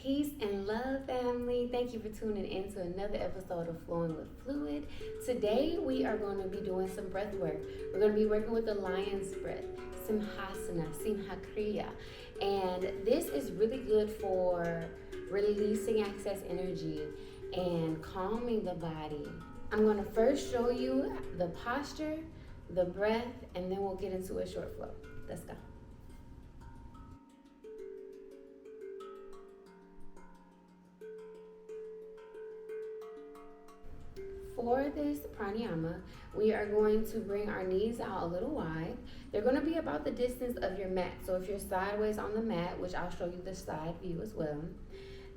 Peace and love, family. Thank you for tuning in to another episode of Flowing with Fluid. Today, we are going to be doing some breath work. We're going to be working with the lion's breath, Simha Kriya. And this is really good for releasing excess energy and calming the body. I'm going to first show you the posture, the breath, and then we'll get into a short flow. Let's go. For this pranayama, we are going to bring our knees out a little wide. They're going to be about the distance of your mat. So if you're sideways on the mat, which I'll show you the side view as well,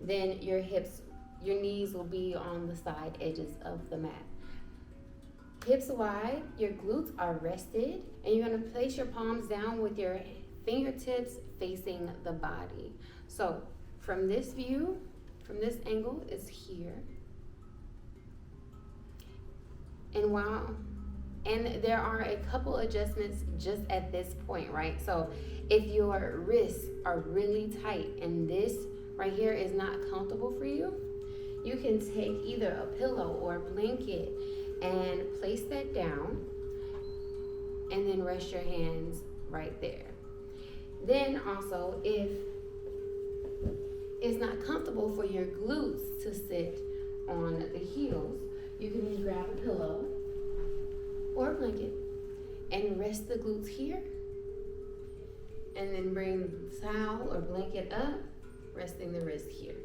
then your knees will be on the side edges of the mat. Hips wide, your glutes are rested, and you're going to place your palms down with your fingertips facing the body. So from this view, from this angle is here. And there are a couple adjustments just at this point, right? So if your wrists are really tight and this right here is not comfortable for you, you can take either a pillow or a blanket and place that down and then rest your hands right there. Then also, if it's not comfortable for your glutes to sit on the heels, you can grab a pillow or a blanket and rest the glutes here, and then bring the towel or blanket up, resting the wrist here.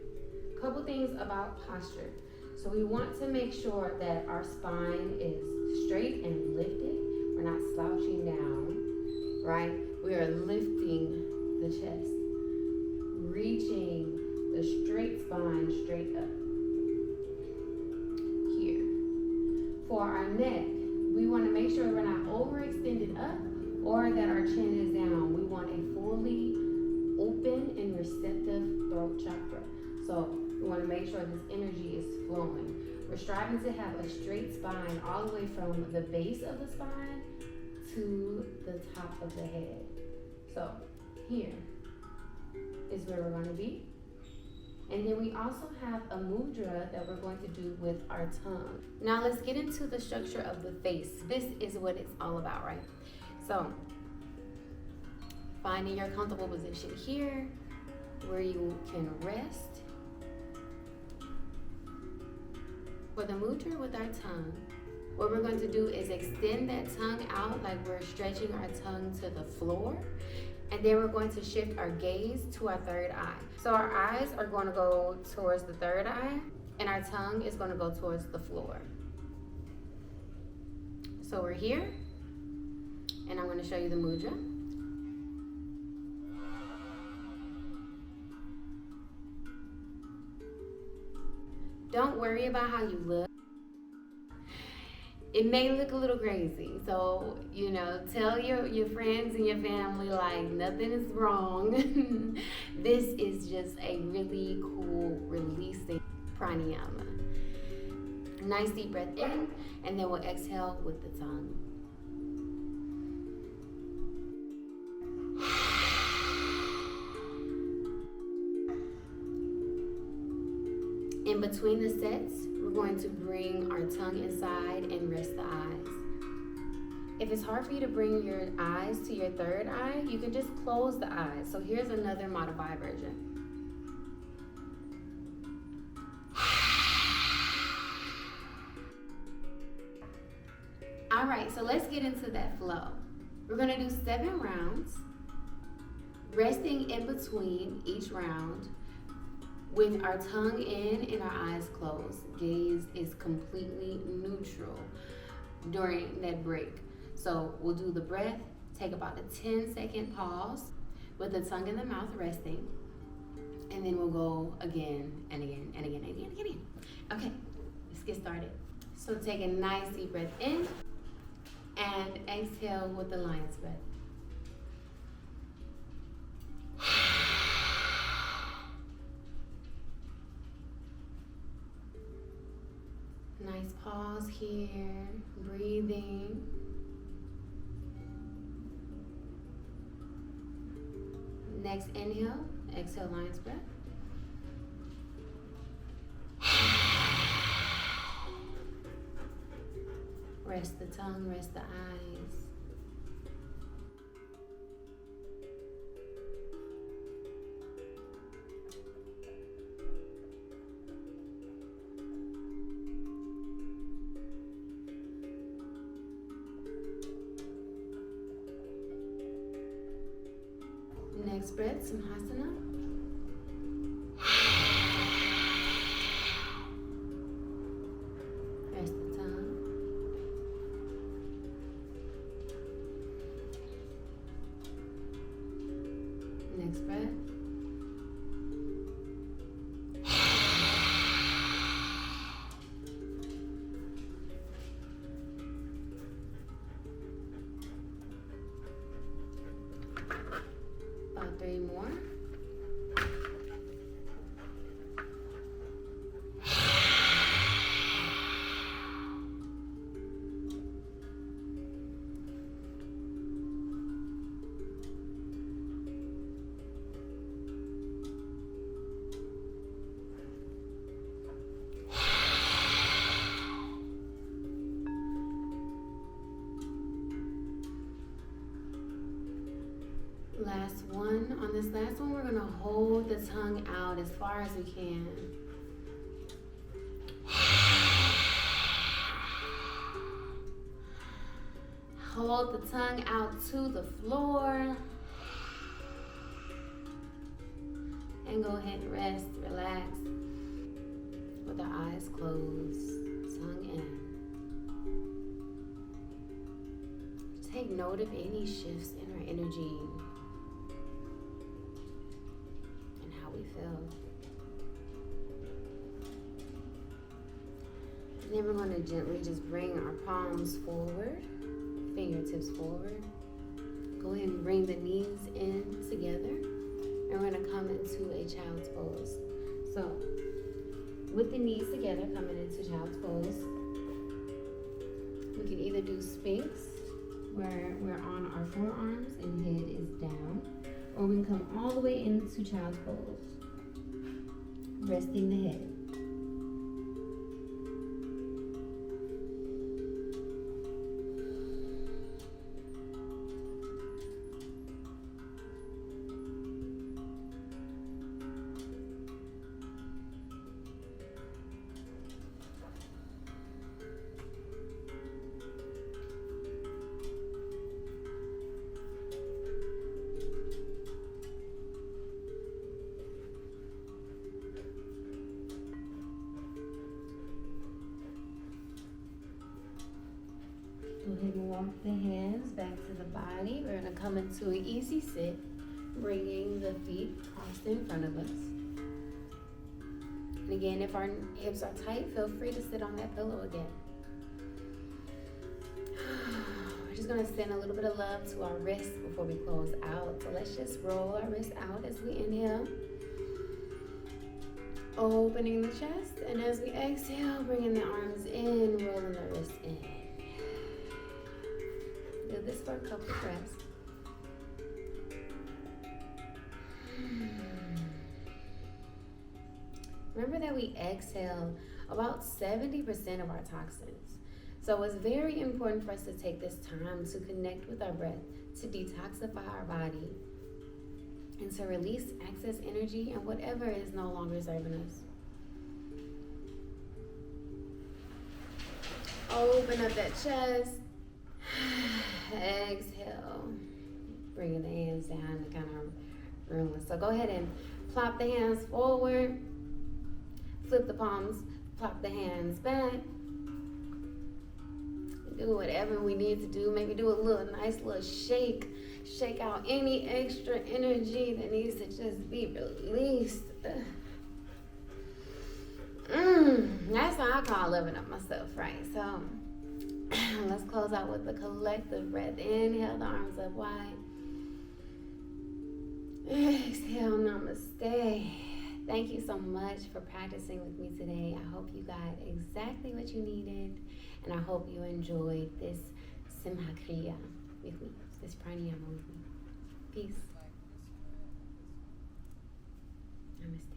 A couple things about posture. So we want to make sure that our spine is straight and lifted. We're not slouching down, right? We are lifting the chest, reaching the straight spine straight up. For our neck, we want to make sure we're not overextended up or that our chin is down. We want a fully open and receptive throat chakra. So we want to make sure this energy is flowing. We're striving to have a straight spine all the way from the base of the spine to the top of the head. So here is where we're going to be. And then we also have a mudra that we're going to do with our tongue. Now let's get into the structure of the face. This is what it's all about, right? So finding your comfortable position here where you can rest. For the mudra with our tongue, what we're going to do is extend that tongue out like we're stretching our tongue to the floor. And then we're going to shift our gaze to our third eye. So our eyes are going to go towards the third eye, and our tongue is going to go towards the floor. So we're here, and I'm going to show you the mudra. Don't worry about how you look. It may look a little crazy, so, tell your friends and your family, like, nothing is wrong. This is just a really cool releasing pranayama. Nice deep breath in, and then we'll exhale with the tongue. In between the sets, we're going to bring our tongue inside and rest the eyes. If it's hard for you to bring your eyes to your third eye, you can just close the eyes. So here's another modified version. All right, so let's get into that flow. We're going to do 7 rounds, resting in between each round, with our tongue in and our eyes closed. Gaze is completely neutral during that break. So we'll do the breath, take about a 10-second pause with the tongue in the mouth resting, and then we'll go again and again and again and again and again. Okay, let's get started. So take a nice deep breath in and exhale with the lion's breath. Nice pause here, breathing. Next inhale, exhale lion's breath. Rest the tongue, rest the eyes. Next breath, Simhasana. Rest the tongue. Next breath. About 3 more. Last one. On this last one, we're going to hold the tongue out as far as we can. Hold the tongue out to the floor. And go ahead and rest, relax. With our eyes closed, tongue in. Take note of any shifts in our energy. Feel. And then we're going to gently just bring our palms forward, fingertips forward. Go ahead and bring the knees in together. And we're going to come into a child's pose. So, with the knees together, coming into child's pose, we can either do Sphinx, where we're on our forearms and head is down, or we can come all the way into child's pose, resting the head. Go ahead and walk the hands back to the body. We're going to come into an easy sit, bringing the feet crossed in front of us. And again, if our hips are tight, feel free to sit on that pillow again. We're just going to send a little bit of love to our wrists before we close out. So let's just roll our wrists out as we inhale. Opening the chest, and as we exhale, bringing the arms in, rolling the wrists in. Do this for a couple of breaths. Remember that we exhale about 70% of our toxins. So it's very important for us to take this time to connect with our breath, to detoxify our body, and to release excess energy and whatever is no longer serving us. Open up that chest. Exhale. Bringing the hands down to kind of room. So go ahead and plop the hands forward. Flip the palms. Plop the hands back. Do whatever we need to do. Maybe do a nice little shake. Shake out any extra energy that needs to just be released. That's what I call living up myself, right? So let's close out with the collective breath. Inhale, the arms up wide. Exhale, namaste. Thank you so much for practicing with me today. I hope you got exactly what you needed, and I hope you enjoyed this Simha Kriya with me, this pranayama with me. Peace. Namaste.